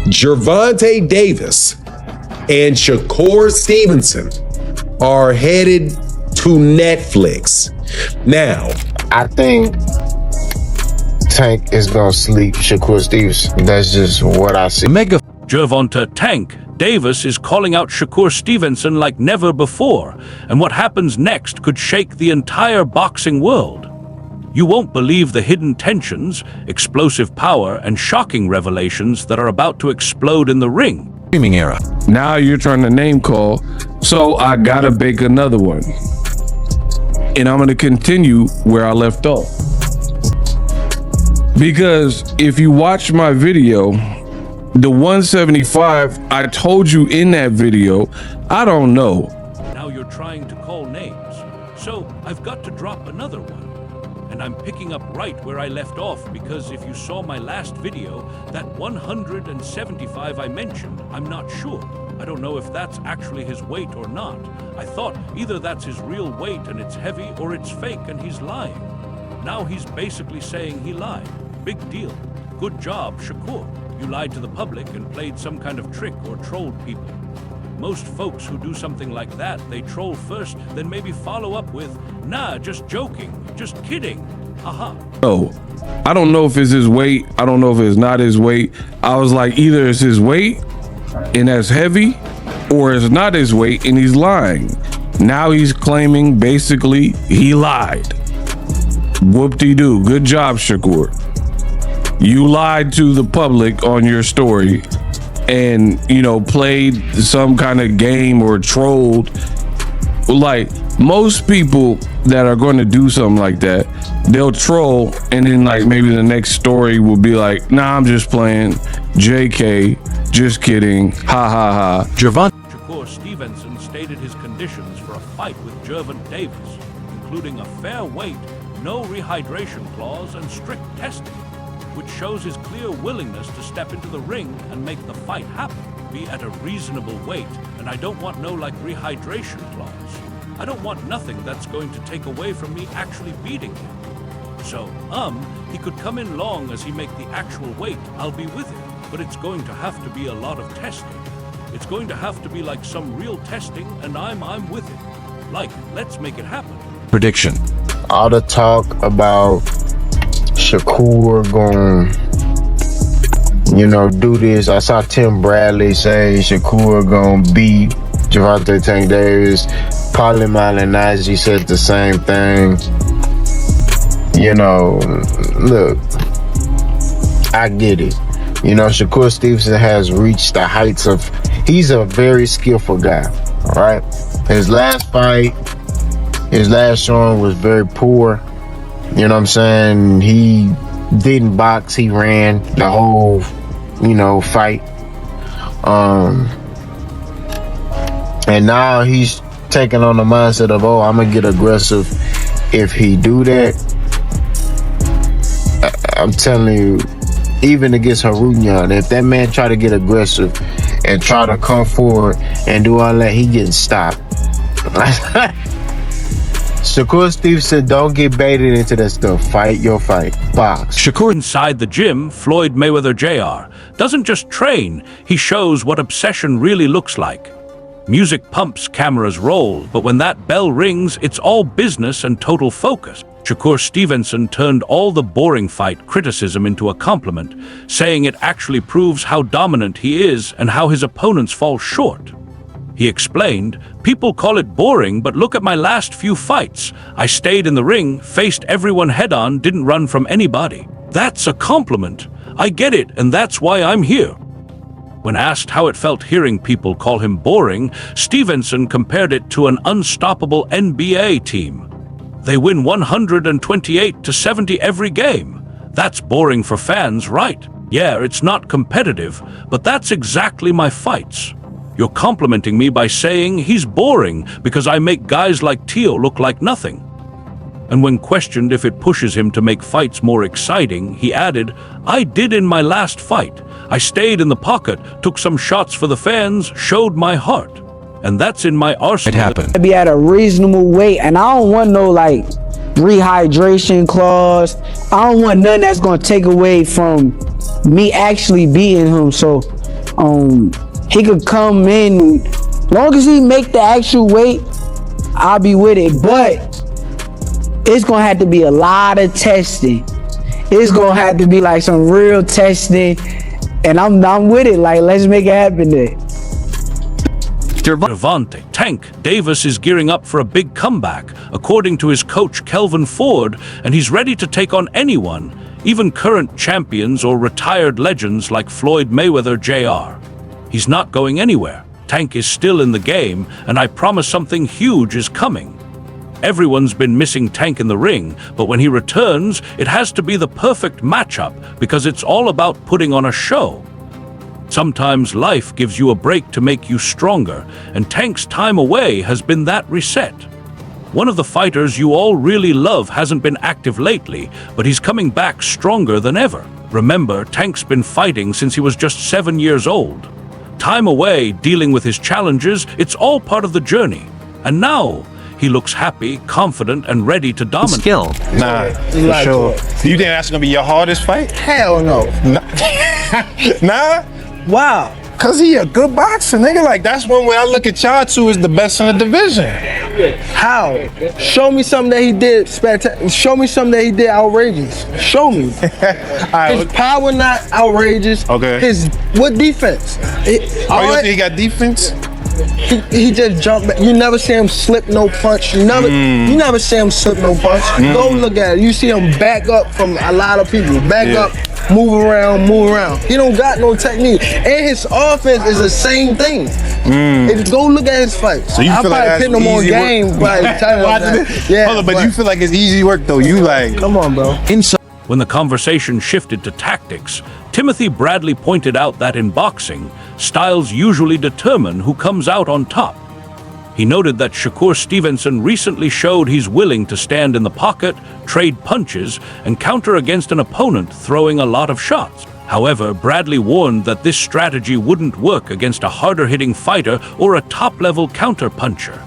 Gervonta Davis and Shakur Stevenson are headed to Netflix. Now, I think Tank is gonna sleep Shakur Stevenson. That's just what I see. Gervonta Tank Davis is calling out Shakur Stevenson like never before, and what happens next could shake the entire boxing world. You won't believe the hidden tensions, explosive power, and shocking revelations that are about to explode in the ring. Era. Now you're trying to name call, so I gotta bake another one. And I'm gonna continue where I left off. Because if you watch my video, the 175, I told you in that video, I don't know. Now you're trying to call names, so I've got to drop another one. And I'm picking up right where I left off because if you saw my last video, that 175 I mentioned, I'm not sure. I don't know if that's actually his weight or not. I thought either that's his real weight and it's heavy or it's fake and he's lying. Now he's basically saying he lied. Big deal. Good job, Shakur. You lied to the public and played some kind of trick or trolled people. Most folks who do something like that, they troll first, then maybe follow up with, nah, just joking, just kidding, haha. No, I don't know if it's his weight. I don't know if it's not his weight. I was like, either it's his weight and that's heavy, or it's not his weight and he's lying. Now he's claiming basically he lied. Whoop-de-doo. Good job, Shakur. You lied to the public on your story and, you know, played some kind of game or trolled. Like, most people that are going to do something like that, they'll troll and then like maybe the next story will be like, nah, I'm just playing, JK, just kidding, ha ha ha. Shakur Stevenson stated his conditions for a fight with Gervonta Davis, including a fair weight, no rehydration clause, and strict testing, which shows his clear willingness to step into the ring and make the fight happen, be at a reasonable weight, and I don't want no like rehydration clause. I don't want nothing that's going to take away from me actually beating him. So, he could come in long as he make the actual weight, I'll be with him, but it's going to have to be a lot of testing. It's going to have to be like some real testing, and I'm with it. Like, let's make it happen. Prediction. All the talk about Shakur going, you know, do this. I saw Tim Bradley say Shakur gonna beat Gervonta Tank Davis. Paulie Malignaggi said the same thing. You know, look, I get it. You know, Shakur Stevenson has reached the heights of, he's a very skillful guy, all right? His last fight, his last showing was very poor. You know what I'm saying? He didn't box, he ran the whole, you know, fight. And now he's taking on the mindset of, oh, I'm gonna get aggressive if he do that. I'm telling you, even against Harunyan, if that man try to get aggressive and try to come forward and do all that, he getting stopped. Shakur Stevenson, don't get baited into that stuff. Fight your fight. Box. Shakur inside the gym, Floyd Mayweather Jr. doesn't just train, he shows what obsession really looks like. Music pumps, cameras roll, but when that bell rings, it's all business and total focus. Shakur Stevenson turned all the boring fight criticism into a compliment, saying it actually proves how dominant he is and how his opponents fall short. He explained, people call it boring, but look at my last few fights. I stayed in the ring, faced everyone head-on, didn't run from anybody. That's a compliment. I get it, and that's why I'm here. When asked how it felt hearing people call him boring, Stevenson compared it to an unstoppable NBA team. They win 128-70 every game. That's boring for fans, right? Yeah, it's not competitive, but that's exactly my fights. You're complimenting me by saying he's boring because I make guys like Tio look like nothing. And when questioned if it pushes him to make fights more exciting, he added, I did in my last fight. I stayed in the pocket, took some shots for the fans, showed my heart. And that's in my arsenal. It happened. To be at a reasonable weight, and I don't want no like rehydration clause. I don't want nothing that's gonna take away from me actually beating him. So He could come in, long as he make the actual weight, I'll be with it. But it's gonna have to be a lot of testing. It's gonna have to be like some real testing, and I'm with it. Like, let's make it happen there. Gervonta Tank Davis is gearing up for a big comeback, according to his coach Kelvin Ford, and he's ready to take on anyone, even current champions or retired legends like Floyd Mayweather Jr. He's not going anywhere. Tank is still in the game, and I promise something huge is coming. Everyone's been missing Tank in the ring, but when he returns, it has to be the perfect matchup because it's all about putting on a show. Sometimes life gives you a break to make you stronger, and Tank's time away has been that reset. One of the fighters you all really love hasn't been active lately, but he's coming back stronger than ever. Remember, Tank's been fighting since he was just 7 years old. Time away, dealing with his challenges, it's all part of the journey. And now, he looks happy, confident, and ready to dominate. Skill. Nah, for sure. Do you think that's gonna be your hardest fight? Hell no. Nah? Wow. Cause he a good boxer, nigga. Like, that's one way I look at y'all two as the best in the division. How? Show me something that he did spectacular. Show me something that he did outrageous. Show me. His power not outrageous. Okay. What defense? You don't think he got defense? He just jumped back. You never see him slip no punch. You never see him slip no punch. Go look at it. You see him back up from a lot of people. Back up, move around. He don't got no technique. And his offense is the same thing. Go look at his fights. So you feel like putting him on game by the time Hold on, but you feel like it's easy work though. You like, come on, bro. When the conversation shifted to tactics, Timothy Bradley pointed out that in boxing, styles usually determine who comes out on top. He noted that Shakur Stevenson recently showed he's willing to stand in the pocket, trade punches, and counter against an opponent throwing a lot of shots. However, Bradley warned that this strategy wouldn't work against a harder-hitting fighter or a top-level counter-puncher.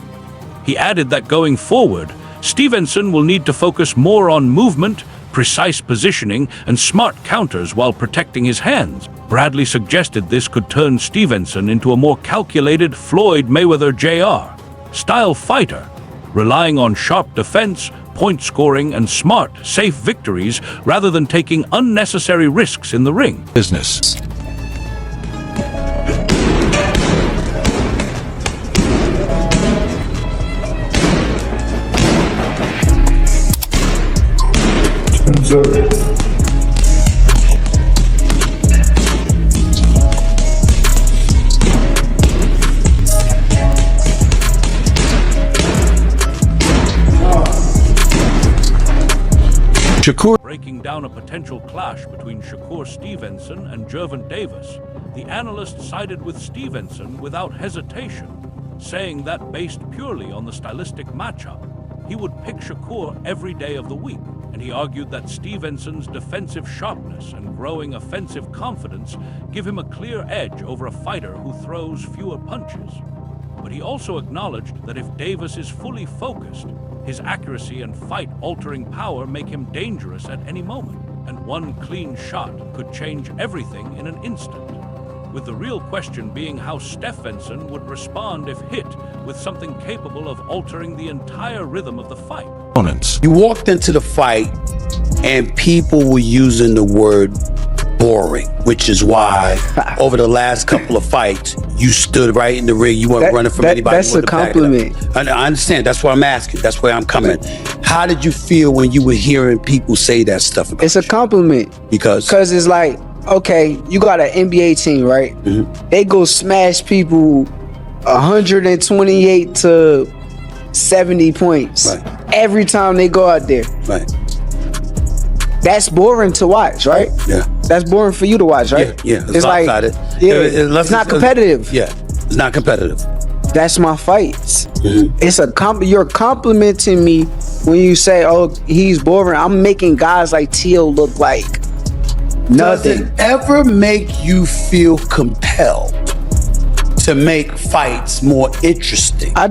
He added that going forward, Stevenson will need to focus more on movement, precise positioning, and smart counters while protecting his hands. Bradley suggested this could turn Stevenson into a more calculated Floyd Mayweather Jr. style fighter, relying on sharp defense, point scoring, and smart, safe victories rather than taking unnecessary risks in the ring. Business. Shakur. Breaking down a potential clash between Shakur Stevenson and Gervonta Davis, the analyst sided with Stevenson without hesitation, saying that based purely on the stylistic matchup, he would pick Shakur every day of the week. And he argued that Stevenson's defensive sharpness and growing offensive confidence give him a clear edge over a fighter who throws fewer punches. But he also acknowledged that if Davis is fully focused, his accuracy and fight-altering power make him dangerous at any moment, and one clean shot could change everything in an instant. With the real question being how Stevenson would respond if hit with something capable of altering the entire rhythm of the fight. You walked into the fight and people were using the word boring, which is why over the last couple of fights you stood right in the ring. You weren't running from anybody. That's a compliment. I understand. That's what I'm asking. That's where I'm coming. How did you feel when you were hearing people say that stuff about It's a compliment. Because it's like, okay, you got an NBA team, right? They go smash people 128 to 70 points every time they go out there. Right. That's boring to watch, right? Yeah. That's boring for you to watch, right? Yeah. It's like, it's not competitive. Yeah. It's not competitive. That's my fights. It's you're complimenting me when you say, oh, he's boring. I'm making guys like Tio look like nothing. Does it ever make you feel compelled to make fights more interesting? I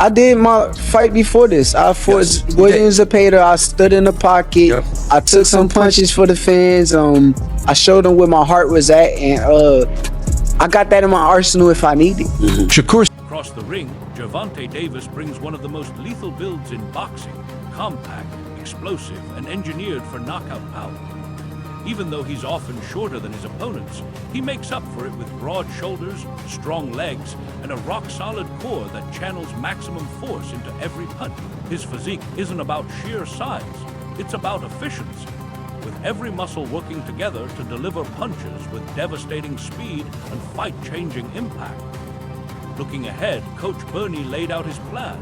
did my fight before this. I fought William Zepeda. I stood in the pocket. Yep. I took some punches for the fans. I showed them where my heart was at, and I got that in my arsenal if I need it. Shakur. Across the ring, Gervonta Davis brings one of the most lethal builds in boxing, compact, explosive, and engineered for knockout power. Even though he's often shorter than his opponents, he makes up for it with broad shoulders, strong legs, and a rock-solid core that channels maximum force into every punch. His physique isn't about sheer size, it's about efficiency, with every muscle working together to deliver punches with devastating speed and fight-changing impact. Looking ahead, Coach Bernie laid out his plan.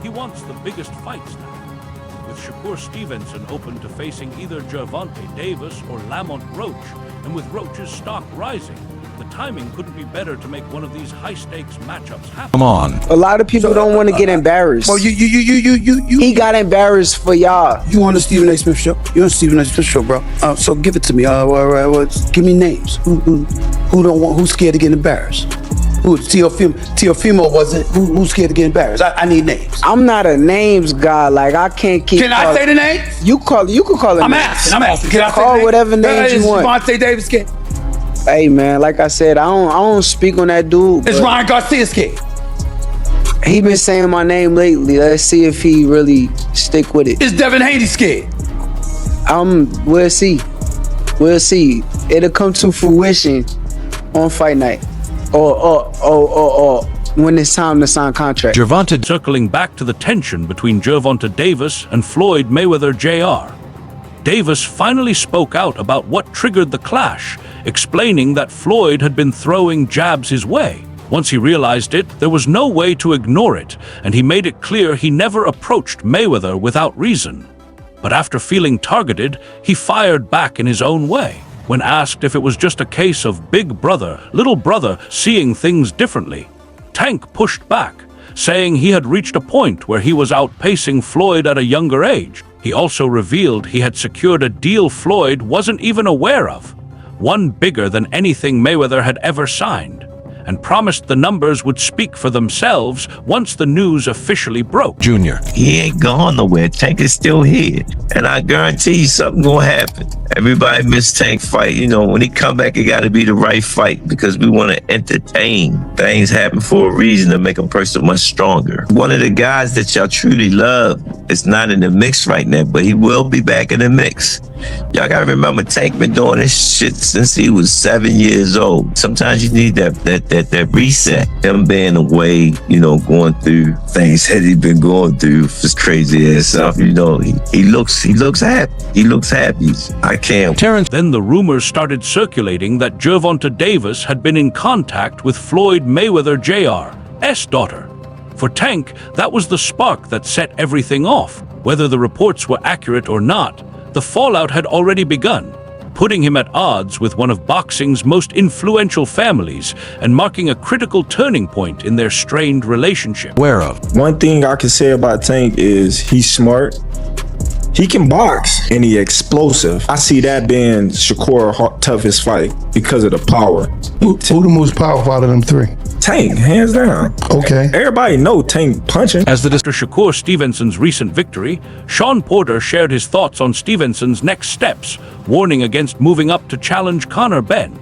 He wants the biggest fights now, with Shakur Stevenson open to facing either Gervonta Davis or Lamont Roach, and with Roach's stock rising, the timing couldn't be better to make one of these high-stakes matchups happen. Come on. A lot of people don't want to get embarrassed. Well, you. He got embarrassed for y'all. You on the Stephen A. Smith show? You on the Stephen A. Smith show, bro? So give it to me. Give me names. Who don't want? Who's scared to get embarrassed? Who? Teofimo wasn't. Who's scared to get embarrassed? I need names. I'm not a names guy. Like I can't keep. Can I say the names? You can call it. I'm asking. Can I call say whatever names you want. Gervonta Davis scared? Hey man, like I said, I don't speak on that dude. Is Ryan Garcia scared? He been saying my name lately. Let's see if he really stick with it. Is Devin Haney scared? We'll see. We'll see. It'll come to fruition on fight night, or when it's time to sign contract. Gervonta. Circling back to the tension between Gervonta Davis and Floyd Mayweather Jr., Davis finally spoke out about what triggered the clash, explaining that Floyd had been throwing jabs his way. Once he realized it, there was no way to ignore it, and he made it clear he never approached Mayweather without reason. But after feeling targeted, he fired back in his own way. When asked if it was just a case of big brother, little brother seeing things differently, Tank pushed back, saying he had reached a point where he was outpacing Floyd at a younger age. He also revealed he had secured a deal Floyd wasn't even aware of, one bigger than anything Mayweather had ever signed, and promised the numbers would speak for themselves once the news officially broke. Junior. He ain't gone nowhere. Tank is still here. And I guarantee you something gonna happen. Everybody miss Tank fight. You know, when he come back, it gotta be the right fight because we wanna entertain. Things happen for a reason to make a person much stronger. One of the guys that y'all truly love is not in the mix right now, but he will be back in the mix. Y'all gotta remember, Tank been doing this shit since he was 7 years old. Sometimes you need that reset. Him being away, you know, going through things that he been going through, his crazy ass stuff. You know, he looks happy. He looks happy. I can't. Then the rumors started circulating that Gervonta Davis had been in contact with Floyd Mayweather Jr.'s daughter. For Tank, that was the spark that set everything off. Whether the reports were accurate or not, the fallout had already begun, putting him at odds with one of boxing's most influential families and marking a critical turning point in their strained relationship. Aware of. One thing I can say about Tank is he's smart. He can box and he explosive. I see that being Shakur's toughest fight because of the power. Who the most powerful out of them three? Tank, hands down. Okay. Everybody know Tank punching. After Shakur Stevenson's recent victory, Sean Porter shared his thoughts on Stevenson's next steps, warning against moving up to challenge Conor Benn.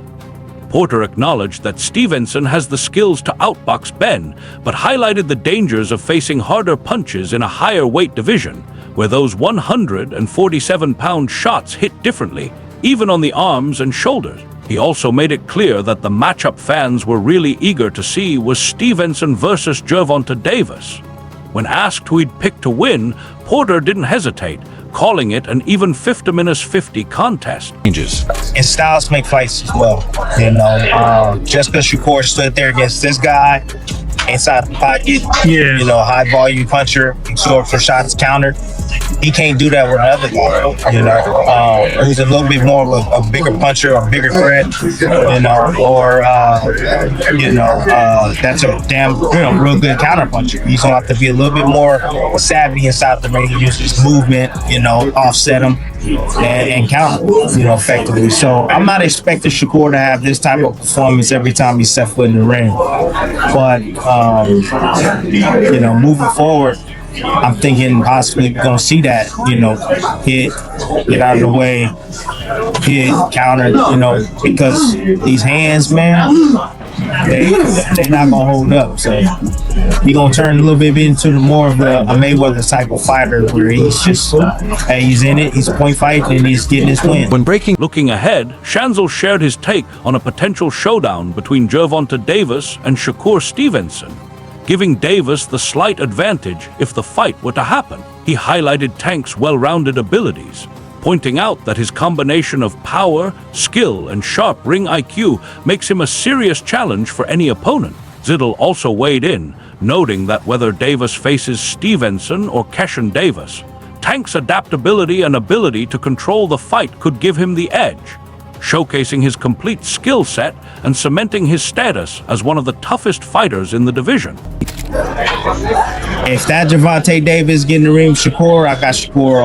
Porter acknowledged that Stevenson has the skills to outbox Benn, but highlighted the dangers of facing harder punches in a higher weight division, where those 147-pound shots hit differently, even on the arms and shoulders. He also made it clear that the matchup fans were really eager to see was Stevenson versus Gervonta Davis. When asked who he'd pick to win, Porter didn't hesitate, calling it an even 50-50 contest. And styles make fights as well. You know, just because Shakur stood there against this guy, inside the pocket, you know, high volume puncher, absorb for shots countered. He can't do that with another guy, you know, who's a little bit more of a bigger puncher or bigger threat, you know, or, that's a damn, you know, real good counter puncher. He's gonna have to be a little bit more savvy inside the ring, use his movement, you know, offset him and counter, you know, effectively. So I'm not expecting Shakur to have this type of performance every time he set foot in the ring. But, you know, moving forward, I'm thinking possibly we're going to see that, you know, hit, get out of the way, hit, counter, you know, because these hands, man, they're not gonna hold up. So he's gonna turn a little bit into more of a Mayweather type of fighter, where he's just he's in it, he's point fighting, and he's getting his win. When breaking, looking ahead, Shanzel shared his take on a potential showdown between Gervonta Davis and Shakur Stevenson, giving Davis the slight advantage if the fight were to happen. He highlighted Tank's well-rounded abilities, pointing out that his combination of power, skill, and sharp ring IQ makes him a serious challenge for any opponent. Ziddle also weighed in, noting that whether Davis faces Stevenson or Keshan Davis, Tank's adaptability and ability to control the fight could give him the edge, showcasing his complete skill set and cementing his status as one of the toughest fighters in the division. If that Gervonta Davis get in the ring with Shakur, I got Shakur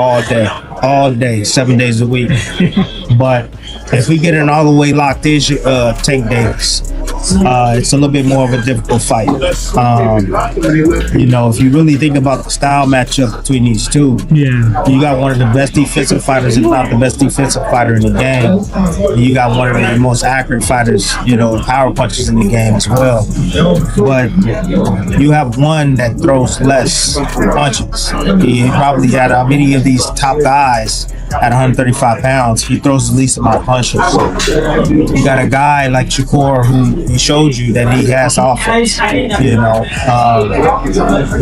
all day, 7 days a week. But if we get it all the way locked in, Tank Davis, it's a little bit more of a difficult fight. You know, if you really think about the style matchup between these two, you got one of the best defensive fighters, if not the best defensive fighter in the game. You got one of the most accurate fighters, you know, power punches in the game as well. But you have one that throws less punches. He probably had many of these top guys at 135 pounds, he throws the least amount of punches. You got a guy like Shakur who he showed you that he has offense. You know,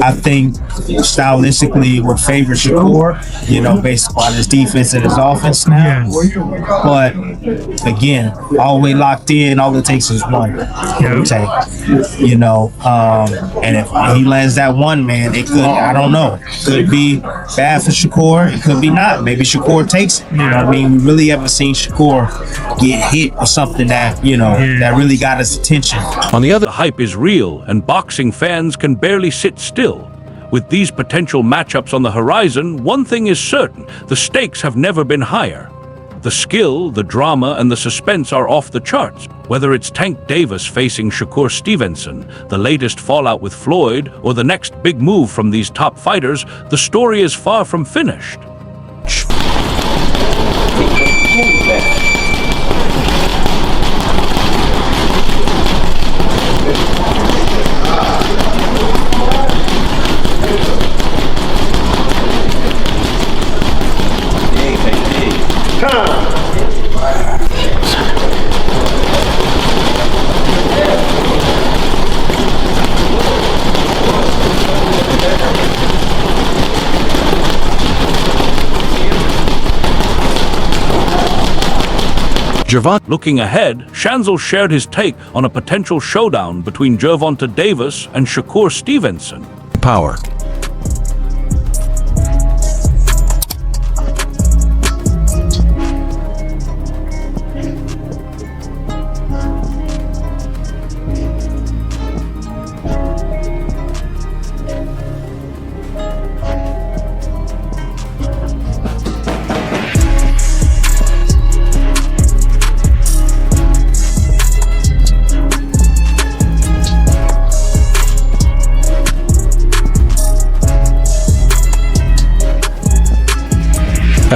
I think stylistically would favor Shakur, you know, based upon his defense and his offense now. But again, all the way locked in, all it takes is one. You know, and if he lands that one, man, it could, I don't know, could be bad for Shakur, it could be not. Maybe Shakur takes it. You know what I mean? We really haven't seen Shakur get hit or something that, you know, that really got his attention. On the other, the hype is real and boxing fans can barely sit still. With these potential matchups on the horizon, one thing is certain: the stakes have never been higher. The skill, the drama, and the suspense are off the charts. Whether it's Tank Davis facing Shakur Stevenson, the latest fallout with Floyd, or the next big move from these top fighters, the story is far from finished. Looking ahead, Shanzel shared his take on a potential showdown between Gervonta Davis and Shakur Stevenson. Power.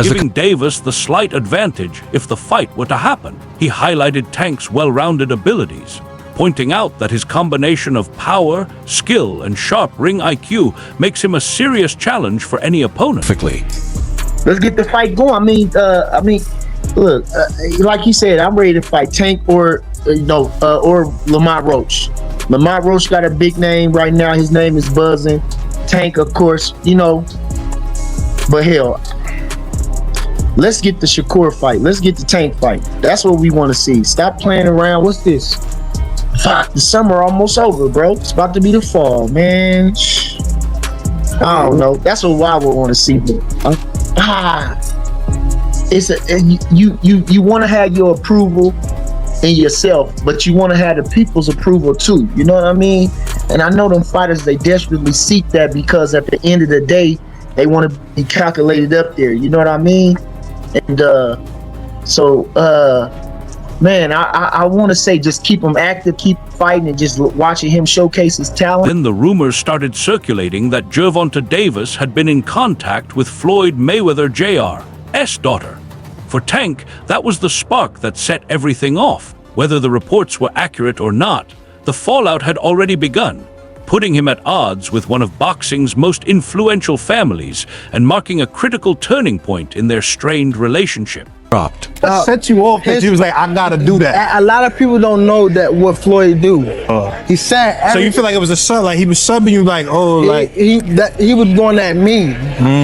Giving Davis the slight advantage if the fight were to happen. He highlighted Tank's well-rounded abilities, pointing out that his combination of power, skill, and sharp ring IQ makes him a serious challenge for any opponent. Let's get the fight going. I mean, look, like you said, I'm ready to fight Tank or Lamont Roach. Lamont Roach got a big name right now. His name is buzzing. Tank, of course, you know, but hell, let's get the Shakur fight. Let's get the Tank fight. That's what we want to see. Stop playing around. What's this? Fuck, the summer almost over, bro. It's about to be the fall, man. I don't know. That's what I would want to see. You want to have your approval in yourself, but you want to have the people's approval too. You know what I mean? And I know them fighters, they desperately seek that because at the end of the day, they want to be calculated up there. You know what I mean? And man, I want to say just keep him active, keep fighting, and just watching him showcase his talent. Then the rumors started circulating that Gervonta Davis had been in contact with Floyd Mayweather Jr.'s daughter. For Tank, that was the spark that set everything off. Whether the reports were accurate or not, The fallout had already begun, putting him at odds with one of boxing's most influential families and marking a critical turning point in their strained relationship. Dropped. That set you off because you was like, I gotta do that. A lot of people don't know that what Floyd do. He said. So you feel like it was a sub, like he was subbing you, like, oh, like he was going at me.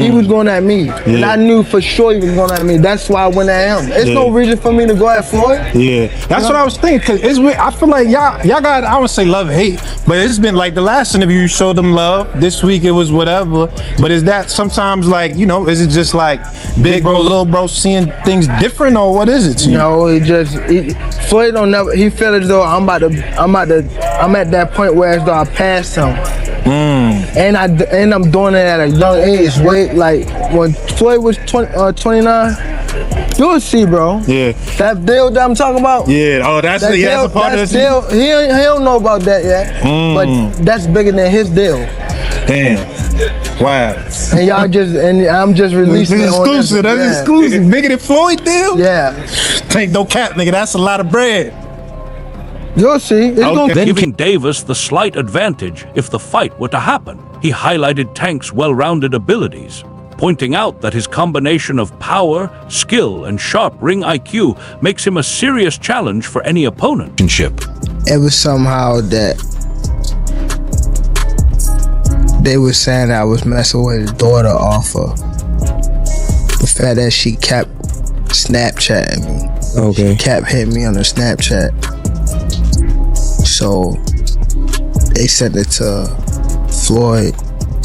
He was going at me, and I knew for sure he was going at me. That's why I went at him. There's no reason for me to go at Floyd. Yeah, that's what I was thinking. Cause it's weird. I feel like y'all got, I would say love hate, but it's been like the last interview you showed them love. This week it was whatever. But is that sometimes like, you know, is it just like big bro, little bro seeing things different, or what is it to you? No, Floyd don't never. He feel as though I'm at that point where as though I passed him. And I'm doing it at a young age. Wait, like when Floyd was 29, you'll see, bro. Yeah. That deal that I'm talking about. Yeah. Oh, that's a part of this deal. He don't know about that yet. But that's bigger than his deal. Damn. Wow. And I'm just releasing it. Exclusive. That's exclusive. Bigger than Floyd deal? Yeah. Take no cap, nigga. That's a lot of bread. You'll see. Giving Davis the slight advantage if the fight were to happen. He highlighted Tank's well-rounded abilities, pointing out that his combination of power, skill, and sharp ring IQ makes him a serious challenge for any opponent. It was somehow that they were saying I was messing with his daughter off of the fact that she kept Snapchatting me. Okay. She kept hitting me on her Snapchat. So they sent it to Floyd,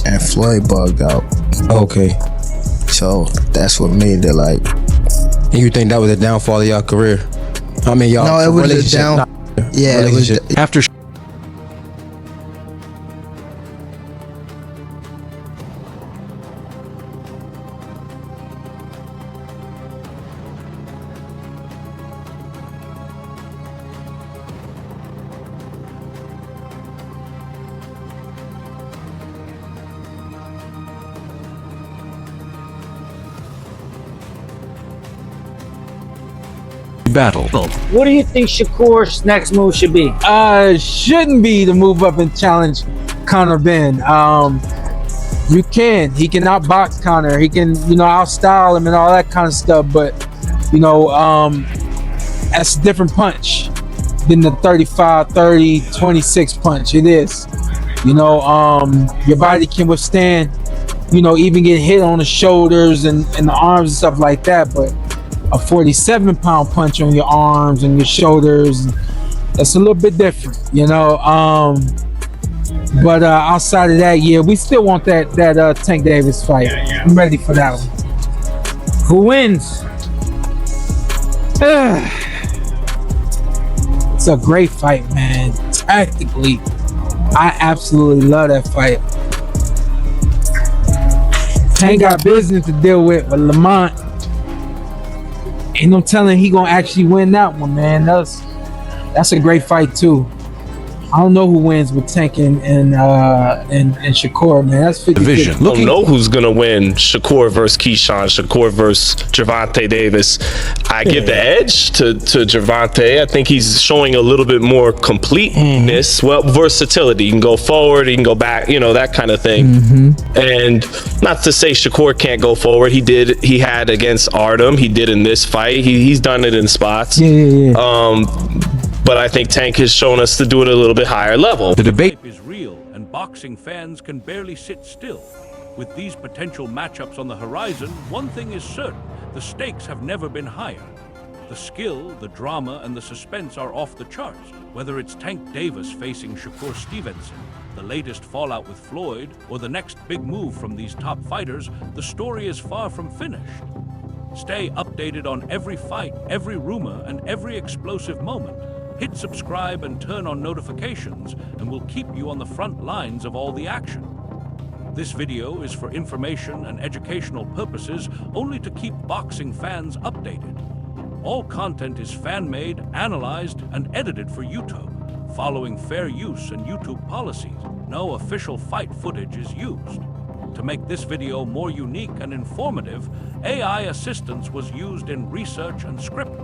and Floyd bugged out. Okay. So that's what made it like. And you think that was a downfall of y'all career? I mean, y'all. No, it was a down. Yeah, it was After battle. What do you think Shakur's next move should be? Shouldn't be to move up and challenge Conor Ben. He can outbox Conor. He can, outstyle him and all that kind of stuff. But, that's a different punch than the 35, 30, 26 punch. It is. Your body can withstand, even get hit on the shoulders and the arms and stuff like that. But a 47-pound punch on your arms and your shoulders, that's a little bit different, But outside of that, yeah, we still want that Tank Davis fight. I'm ready for that one. Who wins? It's a great fight, man. Tactically, I absolutely love that fight. Tank got business to deal with, but Lamont, ain't no telling he gonna actually win that one, man. That's a great fight too. I don't know who wins with Tank and Shakur, man. That's 50 division. I don't know who's gonna win. Shakur versus Keyshawn, Shakur versus Gervonta Davis. I give the edge to Gervonta. I think he's showing a little bit more completeness. Well, versatility. He can go forward, he can go back, that kind of thing. And not to say Shakur can't go forward. He had against Artem. He did in this fight. He's done it in spots. But I think Tank has shown us to do it at a little bit higher level. The debate is real, and boxing fans can barely sit still. With these potential matchups on the horizon, one thing is certain: the stakes have never been higher. The skill, the drama, and the suspense are off the charts. Whether it's Tank Davis facing Shakur Stevenson, the latest fallout with Floyd, or the next big move from these top fighters, the story is far from finished. Stay updated on every fight, every rumor, and every explosive moment. Hit subscribe and turn on notifications, and we'll keep you on the front lines of all the action. This video is for information and educational purposes only to keep boxing fans updated. All content is fan-made, analyzed, and edited for YouTube, following fair use and YouTube policies. No official fight footage is used. To make this video more unique and informative, AI assistance was used in research and script.